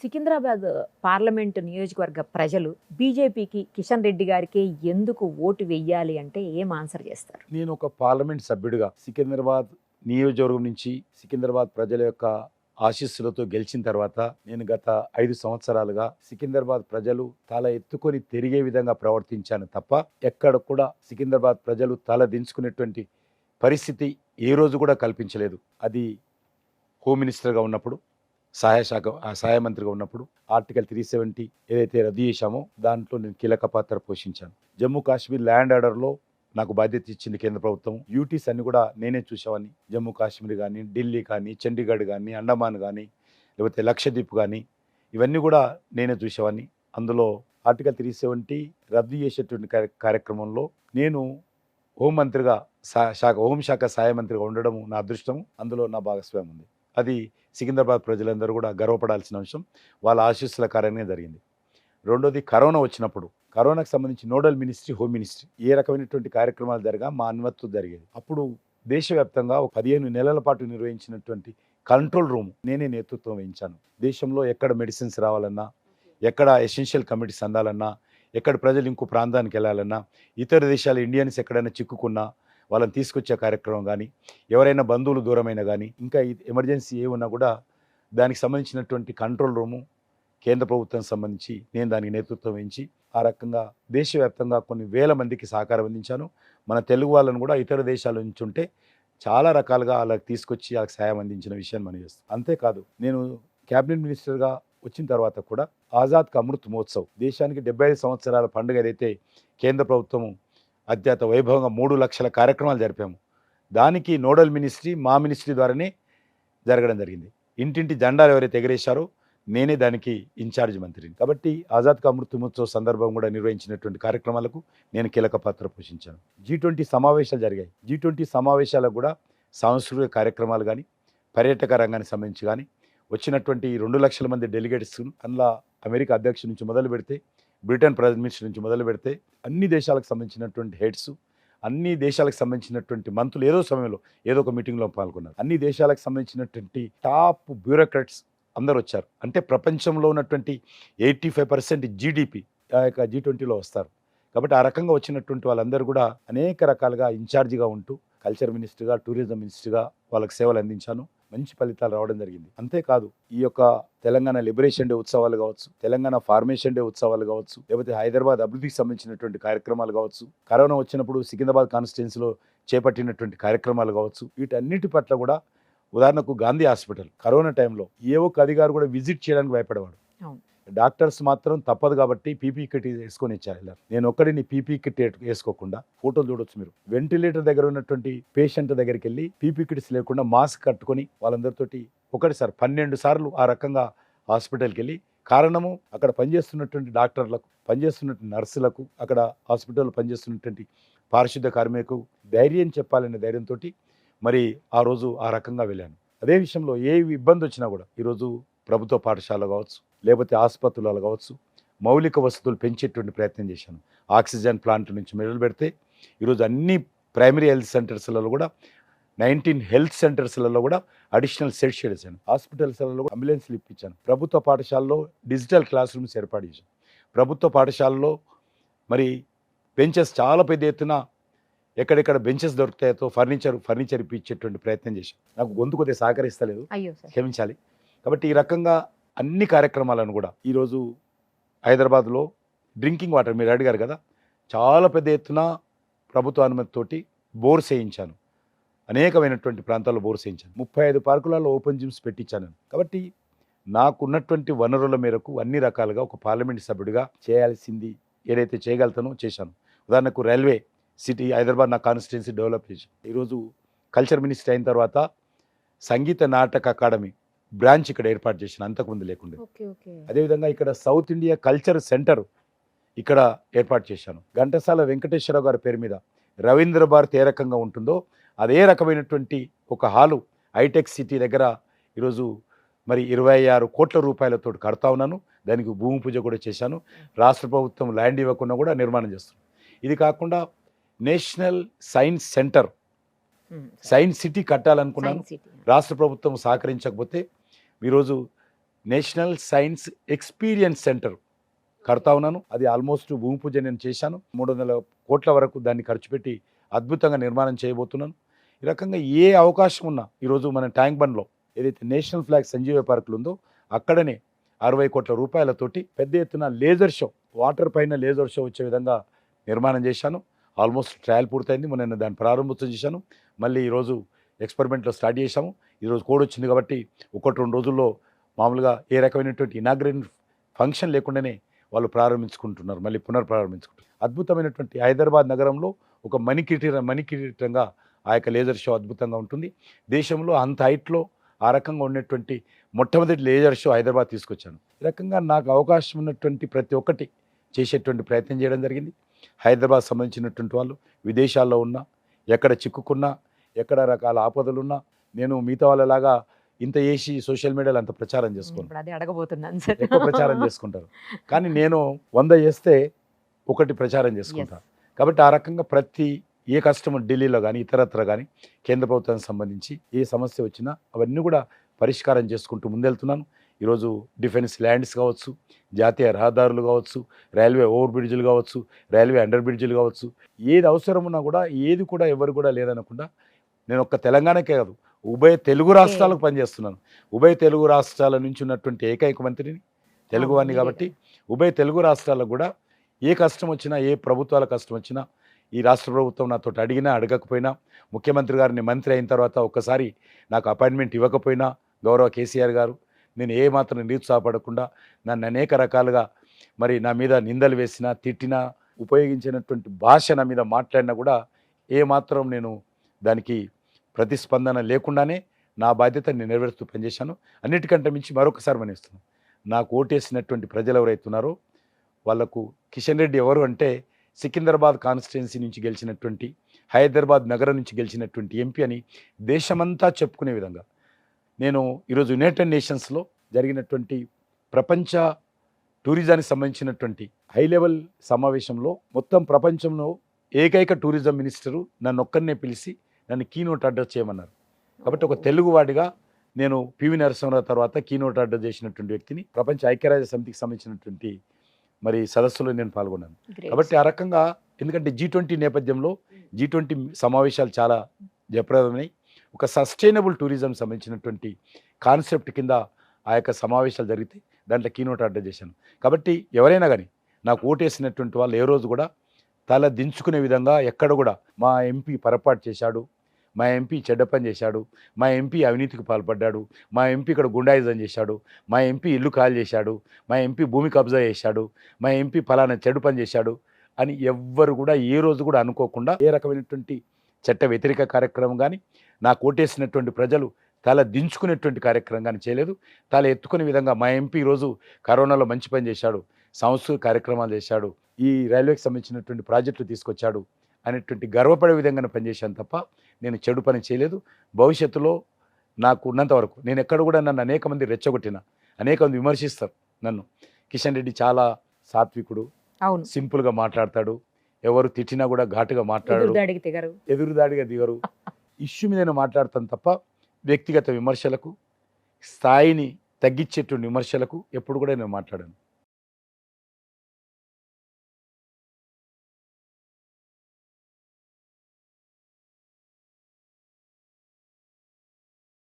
Secunderabad parliament నియోజకవర్గ ప్రజలు బీజేపీకి కిషన్ రెడ్డి గారికి ఎందుకు ఓటు వెయ్యాలి అంటే ఏం ఆన్సర్ చేస్తారు? నేను ఒక పార్లమెంట్ సభ్యుడిగా సికింద్రాబాద్ నియోజకవర్గం నుంచి సికింద్రాబాద్ ప్రజల యొక్క ఆశీస్సులతో గెలిచిన తర్వాత నేను గత 5 సంవత్సరాలుగా సికింద్రాబాద్ ప్రజలు తల ఎత్తుకొని తిరిగే విధంగా ప్రవర్తించాను తప్ప ఎక్కడ కూడా సికింద్రాబాద్ ప్రజలు తల దించుకునేటువంటి పరిస్థితి ఏ రోజు కూడా కల్పించలేదు. అది హోమ్ మినిస్టర్గా ఉన్నప్పుడు, సహాయ మంత్రిగా ఉన్నప్పుడు ఆర్టికల్ 370 ఏదైతే రద్దు చేశామో దాంట్లో నేను కీలక పాత్ర పోషించాను. జమ్మూ కాశ్మీర్ ల్యాండ్ ఆర్డర్లో నాకు బాధ్యత ఇచ్చింది కేంద్ర ప్రభుత్వం. యూటీస్ అన్ని కూడా నేనే చూసేవాడిని. జమ్మూ కాశ్మీర్ కానీ, ఢిల్లీ కానీ, చండీగఢ్ కానీ, అండమాన్ కానీ, లేకపోతే లక్షద్వీప్ కానీ, ఇవన్నీ కూడా నేనే చూసేవాడిని. అందులో ఆర్టికల్ 370 రద్దు చేసేటువంటి కార్యక్రమంలో నేను హోంమంత్రిగా హోంశాఖ సహాయ మంత్రిగా ఉండడం నా అదృష్టం. అందులో నా భాగస్వామ్యం ఉంది. అది సికింద్రాబాద్ ప్రజలందరూ కూడా గర్వపడాల్సిన అంశం. వాళ్ళ ఆశీస్సుల కారణంగా జరిగింది. రెండోది, కరోనా వచ్చినప్పుడు కరోనాకు సంబంధించి నోడల్ మినిస్ట్రీ హోమ్ మినిస్ట్రీ ఏ రకమైనటువంటి కార్యక్రమాలు జరగా మా అనుమతితో జరిగేది. అప్పుడు దేశవ్యాప్తంగా 15 నెలల పాటు నిర్వహించినటువంటి కంట్రోల్ రూమ్ నేనే నేతృత్వం వహించాను. దేశంలో ఎక్కడ మెడిసిన్స్ రావాలన్నా, ఎక్కడ ఎసెన్షియల్ కమిటీస్ అందాలన్నా, ఎక్కడ ప్రజలు ఇంకో ప్రాంతానికి వెళ్ళాలన్నా, ఇతర దేశాల ఇండియన్స్ ఎక్కడైనా చిక్కుకున్నా వాళ్ళని తీసుకొచ్చే కార్యక్రమం కానీ, ఎవరైనా బంధువులు దూరమైన కానీ, ఇంకా ఎమర్జెన్సీ ఏ ఉన్నా కూడా దానికి సంబంధించినటువంటి కంట్రోల్ రూము కేంద్ర ప్రభుత్వం సంబంధించి నేను దానికి నేతృత్వం వహించి ఆ రకంగా దేశవ్యాప్తంగా కొన్ని వేల మందికి సహకారం అందించాను. మన తెలుగు వాళ్ళను కూడా ఇతర దేశాల నుంచి ఉంటే చాలా రకాలుగా వాళ్ళకి తీసుకొచ్చి వాళ్ళకి సాయం అందించిన విషయాన్ని మనం చేస్తాం. అంతేకాదు, నేను క్యాబినెట్ మినిస్టర్గా వచ్చిన తర్వాత కూడా ఆజాద్ కా అమృత్ మహోత్సవ్ దేశానికి 75 సంవత్సరాల పండుగ ఏదైతే కేంద్ర ప్రభుత్వం అత్యంత వైభవంగా 3 లక్షల కార్యక్రమాలు జరిపాము. దానికి నోడల్ మినిస్ట్రీ మా మినిస్ట్రీ ద్వారానే జరగడం జరిగింది. ఇంటింటి జెండాలు ఎవరైతే ఎగరేశారో నేనే దానికి ఇన్ఛార్జ్ మంత్రిని. కాబట్టి ఆజాద్ కా అమృత్ మహోత్సవ్ సందర్భం కూడా నిర్వహించినటువంటి కార్యక్రమాలకు నేను కీలక పాత్ర పోషించాను. G20 సమావేశాలు జరిగాయి. G20 సమావేశాలకు కూడా సాంస్కృతిక కార్యక్రమాలు కానీ, పర్యాటక రంగానికి సంబంధించి కానీ వచ్చినటువంటి 2 లక్షల మంది డెలిగేట్స్, అందులో అమెరికా అధ్యక్షుడి నుంచి మొదలు పెడితే, బ్రిటన్ ప్రైమ్ మినిస్టర్ నుంచి మొదలు పెడితే అన్ని దేశాలకు సంబంధించినటువంటి హెడ్స్, అన్ని దేశాలకు సంబంధించినటువంటి మంత్రులు ఏదో సమయంలో ఏదో ఒక మీటింగ్లో పాల్గొన్నారు. అన్ని దేశాలకు సంబంధించినటువంటి టాప్ బ్యూరోక్రాట్స్ అందరూ వచ్చారు. అంటే ప్రపంచంలో ఉన్నటువంటి 85% జీడిపి ఆ యొక్క G20లో వస్తారు. కాబట్టి ఆ రకంగా వచ్చినటువంటి వాళ్ళందరూ కూడా అనేక రకాలుగా ఇన్ఛార్జిగా ఉంటూ కల్చర్ మినిస్టర్గా, టూరిజం మినిస్టర్గా వాళ్ళకి సేవలు అందించాను. మంచి ఫలితాలు రావడం జరిగింది. అంతేకాదు, ఈ యొక్క తెలంగాణ లిబరేషన్ డే ఉత్సవాలు కావచ్చు, తెలంగాణ ఫార్మేషన్ డే ఉత్సవాలు కావచ్చు, లేకపోతే హైదరాబాద్ అభివృద్ధికి సంబంధించినటువంటి కార్యక్రమాలు కావచ్చు, కరోనా వచ్చినప్పుడు సికింద్రాబాద్ కాన్స్టిట్యున్సీలో చేపట్టినటువంటి కార్యక్రమాలు కావచ్చు, వీటన్నిటి పట్ల కూడా, ఉదాహరణకు గాంధీ హాస్పిటల్ కరోనా టైంలో ఏ ఒక్క అధికారి కూడా విజిట్ చేయడానికి భయపడేవాడు. డాక్టర్స్ మాత్రం తప్పదు కాబట్టి పీపీ కిట్ వేసుకొని ఇచ్చారు. నేను ఒక్కడిని పీపీ కిట్ వేసుకోకుండా, ఫోటోలు చూడొచ్చు మీరు, వెంటిలేటర్ దగ్గర ఉన్నటువంటి పేషెంట్ దగ్గరికి వెళ్ళి పీపీ కిట్స్ లేకుండా మాస్క్ కట్టుకొని వాళ్ళందరితోటి ఒకటిసారి 12 సార్లు ఆ రకంగా హాస్పిటల్కి వెళ్ళి, కారణము అక్కడ పనిచేస్తున్నటువంటి డాక్టర్లకు, పనిచేస్తున్నటువంటి నర్సులకు, అక్కడ హాస్పిటల్లో పనిచేస్తున్నటువంటి పారిశుద్ధ కార్మికులకు ధైర్యం చెప్పాలనే ధైర్యంతో మరి ఆ రోజు ఆ రకంగా వెళ్ళాను. అదే విషయంలో ఏ ఇబ్బంది వచ్చినా కూడా ఈరోజు ప్రభుత్వ పాఠశాల కావచ్చు, లేకపోతే ఆసుపత్రులు కావచ్చు, మౌలిక వసతులు పెంచేటువంటి ప్రయత్నం చేశాను. ఆక్సిజన్ ప్లాంట్ నుంచి మొదలు పెడితే ఈరోజు అన్ని ప్రైమరీ హెల్త్ సెంటర్స్లలో కూడా 19 హెల్త్ సెంటర్స్లలో కూడా అడిషనల్ సెట్స్ చేశాను. హాస్పిటల్స్లలో అంబులెన్స్లు ఇప్పించాను. ప్రభుత్వ పాఠశాలలో డిజిటల్ క్లాస్ రూమ్స్ ఏర్పాటు చేశాను. ప్రభుత్వ పాఠశాలలో మరి బెంచెస్ చాలా పెద్ద ఎత్తున ఎక్కడెక్కడ బెంచెస్ దొరుకుతాయో ఫర్నిచర్ ఇప్పించేటువంటి ప్రయత్నం చేశాను. నాకు గొంతు కొద్దిగా సహకరిస్తలేదు, క్షమించాలి. కాబట్టి ఈ రకంగా అన్ని కార్యక్రమాలను కూడా ఈరోజు హైదరాబాద్లో డ్రింకింగ్ వాటర్ మీరు అడిగారు కదా, చాలా పెద్ద ఎత్తున ప్రభుత్వ అనుమతితోటి బోర్స్ వేయించాను. అనేకమైనటువంటి ప్రాంతాల్లో బోర్స్ వేయించాను. 35 పార్కులలో ఓపెన్ జిమ్స్ పెట్టించాను. కాబట్టి నాకున్నటువంటి వనరుల మేరకు అన్ని రకాలుగా ఒక పార్లమెంట్ సభ్యుడిగా చేయాల్సింది ఏదైతే చేయగలుగుతానో చేశాను. ఉదాహరణకు రైల్వే సిటీ హైదరాబాద్ నా కాన్స్టిట్యున్సీ డెవలప్ చేశాను. ఈరోజు కల్చర్ మినిస్టర్ అయిన తర్వాత సంగీత నాటక అకాడమీ బ్రాంచ్ ఇక్కడ ఏర్పాటు చేసిన, అంతకుముందు లేకుండా. అదేవిధంగా ఇక్కడ సౌత్ ఇండియా కల్చర్ సెంటర్ ఇక్కడ ఏర్పాటు చేశాను. ఘంటసాల వెంకటేశ్వరరావు గారి పేరు మీద రవీంద్ర భారతి ఏ రకంగా ఉంటుందో అదే రకమైనటువంటి ఒక హాలు హైటెక్ సిటీ దగ్గర ఈరోజు మరి 26 కోట్ల రూపాయలతో కడతా ఉన్నాను. దానికి భూమి పూజ కూడా చేశాను. రాష్ట్ర ప్రభుత్వం ల్యాండ్ ఇవ్వకుండా కూడా నిర్మాణం చేస్తున్నాను. ఇది కాకుండా national science centre, science city కట్టాలనుకున్నాను. రాష్ట్ర ప్రభుత్వం సహకరించకపోతే ఈరోజు నేషనల్ సైన్స్ ఎక్స్పీరియన్స్ సెంటర్ కడతా ఉన్నాను. అది ఆల్మోస్ట్ భూమి పూజ నేను చేశాను. 300 కోట్ల వరకు దాన్ని ఖర్చు పెట్టి అద్భుతంగా నిర్మాణం చేయబోతున్నాను. ఈ రకంగా ఏ అవకాశం ఉన్నా ఈరోజు మన ట్యాంక్ బండ్లో ఏదైతే నేషనల్ ఫ్లాగ్ సంజీవ పార్కులు ఉందో అక్కడనే 60 కోట్ల రూపాయలతోటి పెద్ద ఎత్తున లేజర్ షో, వాటర్ పైన లేజర్ షో వచ్చే విధంగా నిర్మాణం చేశాను. ఆల్మోస్ట్ ట్రయల్ పూర్తయింది. మొన్న దాన్ని ప్రారంభోత్సవం చేశాను. మళ్ళీ ఈరోజు ఎక్స్పెరిమెంట్లో స్టార్ట్ చేశాము. ఈరోజు కోడ్ వచ్చింది కాబట్టి 1-2 రోజుల్లో మామూలుగా ఏ రకమైనటువంటి ఇనాగ్రేషన్ ఫంక్షన్ లేకుండానే వాళ్ళు ప్రారంభించుకుంటున్నారు, మళ్ళీ పునర్ప్రారంభించుకుంటున్నారు. అద్భుతమైనటువంటి హైదరాబాద్ నగరంలో ఒక మణికిరీటంగా ఆ యొక్క లేజర్ షో అద్భుతంగా ఉంటుంది. దేశంలో అంత హైట్లో ఆ రకంగా ఉన్నటువంటి మొట్టమొదటి లేజర్ షో హైదరాబాద్ తీసుకొచ్చాను. ఈ రకంగా నాకు అవకాశం ఉన్నటువంటి ప్రతి ఒక్కటి చేసేటువంటి ప్రయత్నం చేయడం జరిగింది. హైదరాబాద్ సంబంధించినటువంటి వాళ్ళు విదేశాల్లో ఉన్నా, ఎక్కడ చిక్కుకున్నా, ఎక్కడ రకాల ఆపదలున్నా నేను మిగతా వాళ్ళలాగా ఇంత చేసి సోషల్ మీడియాలో అంత ప్రచారం చేసుకోను. ఇప్పుడు అదే అడగబోతున్నాను సార్. ఎక్కువ ప్రచారం చేసుకుంటారు, కానీ నేను 100 చేస్తే ఒకటి ప్రచారం చేసుకుంటాను. కాబట్టి ఆ రకంగా ప్రతి ఏ కస్టమర్ ఢిల్లీలో కానీ ఇతరత్ర కానీ కేంద్ర ప్రభుత్వానికి సంబంధించి ఏ సమస్య వచ్చినా అవన్నీ కూడా పరిష్కారం చేసుకుంటూ ముందెళ్తున్నాను. ఈరోజు డిఫెన్స్ ల్యాండ్స్ కావచ్చు, జాతీయ రహదారులు కావచ్చు, రైల్వే ఓవర్ బ్రిడ్జ్లు కావచ్చు, రైల్వే అండర్ బ్రిడ్జ్లు కావచ్చు, ఏది అవసరం ఉన్నా కూడా ఏది కూడా ఎవరు కూడా లేదనకుండా నేను ఒక్క తెలంగాణకే కాదు ఉభయ తెలుగు రాష్ట్రాలకు పనిచేస్తున్నాను. ఉభయ తెలుగు రాష్ట్రాల నుంచి ఉన్నటువంటి ఏకైక మంత్రిని, తెలుగువాడిని. కాబట్టి ఉభయ తెలుగు రాష్ట్రాలకు కూడా ఏ కష్టం వచ్చినా, ఏ ప్రభుత్వాల కష్టం వచ్చినా, ఈ రాష్ట్ర ప్రభుత్వం నాతో అడిగినా అడగకపోయినా, ముఖ్యమంత్రి గారిని మంత్రి అయిన తర్వాత ఒక్కసారి నాకు అపాయింట్మెంట్ ఇవ్వకపోయినా గౌరవ కేసీఆర్ గారు నేను ఏ మాత్రం నిరుత్సాహపడకుండా నన్ను అనేక రకాలుగా మరి నా మీద నిందలు వేసినా, తిట్టినా, ఉపయోగించినటువంటి భాష నా మీద మాట్లాడినా కూడా ఏ మాత్రం నేను దానికి ప్రతిస్పందన లేకుండానే నా బాధ్యత నేను నెరవేరుస్తూ పనిచేశాను. అన్నిటికంటే మించి మరొకసారి మనిస్తున్నాను, నాకు ఓటేసినటువంటి ప్రజలు ఎవరైతున్నారో వాళ్లకు కిషన్ రెడ్డి ఎవరు అంటే సికింద్రాబాద్ కాన్స్టిట్యున్సీ నుంచి గెలిచినటువంటి, హైదరాబాద్ నగరం నుంచి గెలిచినటువంటి ఎంపీ అని దేశమంతా చెప్పుకునే విధంగా నేను ఈరోజు యునైటెడ్ నేషన్స్లో జరిగినటువంటి ప్రపంచ టూరిజానికి సంబంధించినటువంటి హై లెవెల్ సమావేశంలో మొత్తం ప్రపంచంలో ఏకైక టూరిజం మినిస్టరు నన్ను ఒక్కరినే పిలిచి నన్ను కీనోట్ అడ్రస్ చేయమన్నారు. కాబట్టి ఒక తెలుగువాడిగా నేను పివి నరసింహరావు తర్వాత కీనోట్ అడ్రస్ చేసినటువంటి వ్యక్తిని. ప్రపంచ ఐక్యరాజ్య సమితికి సంబంధించినటువంటి మరి సదస్సులో నేను పాల్గొన్నాను. కాబట్టి ఆ రకంగా ఎందుకంటే G20 నేపథ్యంలో G20 సమావేశాలు చాలా జయప్రదమైనవి. ఒక సస్టైనబుల్ టూరిజం సంబంధించినటువంటి కాన్సెప్ట్ కింద ఆ యొక్క సమావేశాలు జరిగితే దాంట్లో కీనోట్ అడ్రస్ చేశాను. కాబట్టి ఎవరైనా కానీ నాకు ఓటేసినటువంటి వాళ్ళు ఏ రోజు కూడా తల దించుకునే విధంగా ఎక్కడ కూడా మా ఎంపీ పొరపాటు చేశాడు, మా ఎంపీ చెడ్డ పని చేశాడు, మా ఎంపీ అవినీతికి పాల్పడ్డాడు, మా ఎంపీ ఇక్కడ గుండాయిజం చేశాడు, మా ఎంపీ ఇల్లు ఖాళీ చేశాడు, మా ఎంపీ భూమి కబ్జా చేశాడు, మా ఎంపీ ఫలానా చెడు పని చేశాడు అని ఎవ్వరు కూడా ఏ రోజు కూడా అనుకోకుండా ఏ రకమైనటువంటి చట్ట వ్యతిరేక కార్యక్రమం కానీ, నాకు ఓటేసినటువంటి ప్రజలు తల దించుకునేటువంటి కార్యక్రమం కానీ చేయలేదు. తల ఎత్తుకునే విధంగా మా ఎంపీ ఈరోజు కరోనాలో మంచి పని చేశాడు, సంస్కృతిక కార్యక్రమాలు చేశాడు, ఈ రైల్వేకి సంబంధించినటువంటి ప్రాజెక్టులు తీసుకొచ్చాడు అనేటువంటి గర్వపడే విధంగానే పనిచేశాను తప్ప నేను చెడు పని చేయలేదు. భవిష్యత్తులో నాకు ఉన్నంత వరకు నేను ఎక్కడ కూడా నన్ను అనేక మంది రెచ్చగొట్టిన, అనేక మంది విమర్శిస్తారు నన్ను. కిషన్ రెడ్డి చాలా సాత్వికుడు, అవును, సింపుల్గా మాట్లాడతాడు, ఎవరు తిట్టినా కూడా ఘాటుగా మాట్లాడు, ఎదురుదాడిగా దిగరు. ఇష్యూ మీద నేను మాట్లాడతాను తప్ప వ్యక్తిగత విమర్శలకు, స్థాయిని తగ్గించేటువంటి విమర్శలకు ఎప్పుడు కూడా నేను మాట్లాడాను.